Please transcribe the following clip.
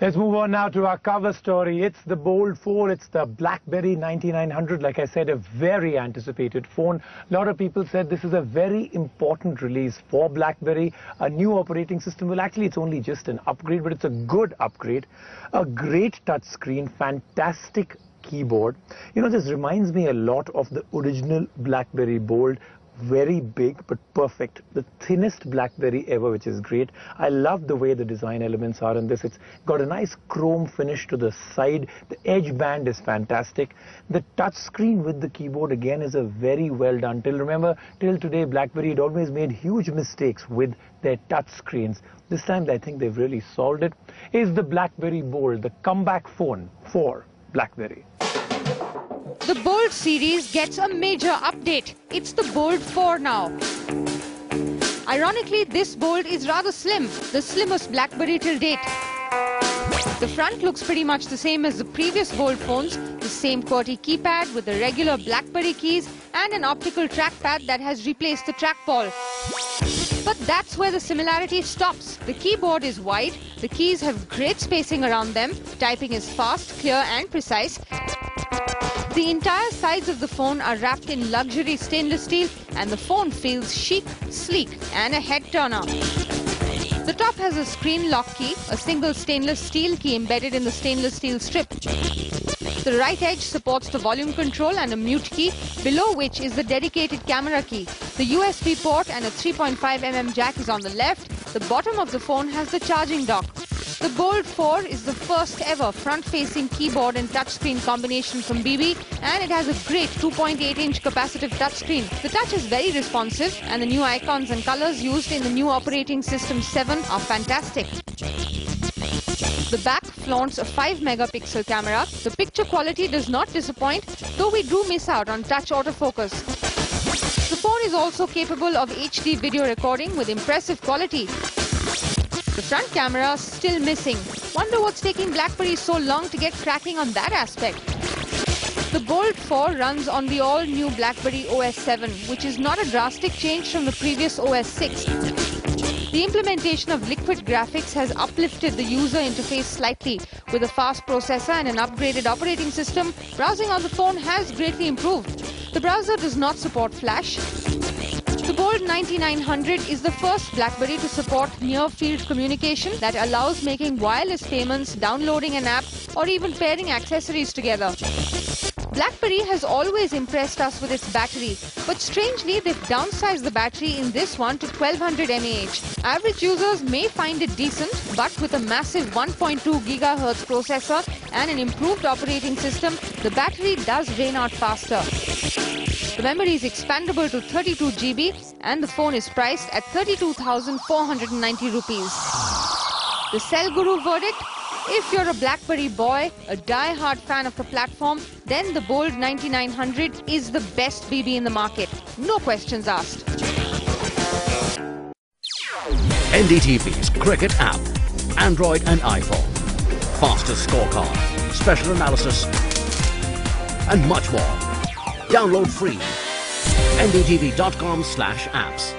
Let's move on now to our cover story. It's the Bold 4. It's the BlackBerry 9900. Like I said, a very anticipated phone. A lot of people said this is a very important release for BlackBerry. A new operating system. Well, actually, it's only just an upgrade, but it's a good upgrade. A great touchscreen, fantastic keyboard. You know, this reminds me a lot of the original BlackBerry Bold. Very big but perfect, the thinnest BlackBerry ever, which is great. I love the way the design elements are in this. It's got a nice chrome finish to the side. The edge band is fantastic. The touch screen with the keyboard again is a very well done. Till today BlackBerry had always made huge mistakes with their touch screens. This time I think they've really solved it. Is the BlackBerry Bold, the comeback phone for BlackBerry. The Bold series gets a major update. It's the Bold 4 now. Ironically, this Bold is rather slim, the slimmest BlackBerry till date. The front looks pretty much the same as the previous Bold phones, the same QWERTY keypad with the regular BlackBerry keys and an optical trackpad that has replaced the trackball. But that's where the similarity stops. The keyboard is wide, the keys have great spacing around them, typing is fast, clear and precise. The entire sides of the phone are wrapped in luxury stainless steel and the phone feels chic, sleek and a head-turner. The top has a screen lock key, a single stainless steel key embedded in the stainless steel strip. The right edge supports the volume control and a mute key, below which is the dedicated camera key. The USB port and a 3.5mm jack is on the left. The bottom of the phone has the charging dock. The Bold 4 is the first ever front-facing keyboard and touchscreen combination from BB, and it has a great 2.8-inch capacitive touchscreen. The touch is very responsive and the new icons and colors used in the new operating system 7 are fantastic. The back flaunts a 5-megapixel camera. The picture quality does not disappoint, though we do miss out on touch autofocus. The phone is also capable of HD video recording with impressive quality. The front camera still missing. Wonder what's taking BlackBerry so long to get cracking on that aspect. The Bold 4 runs on the all-new BlackBerry OS 7, which is not a drastic change from the previous OS 6. The implementation of liquid graphics has uplifted the user interface slightly. With a fast processor and an upgraded operating system, browsing on the phone has greatly improved. The browser does not support Flash. The Bold 9900 is the first BlackBerry to support near-field communication that allows making wireless payments, downloading an app, or even pairing accessories together. BlackBerry has always impressed us with its battery, but strangely they've downsized the battery in this one to 1200 mAh. Average users may find it decent, but with a massive 1.2 GHz processor and an improved operating system, the battery does drain out faster. The memory is expandable to 32 GB and the phone is priced at 32,490 rupees. The Cell Guru verdict? If you're a BlackBerry boy, a die-hard fan of the platform, then the Bold 9900 is the best BB in the market. No questions asked. NDTV's Cricket app, Android and iPhone, fastest scorecard, special analysis, and much more. Download free. ndtv.com/apps.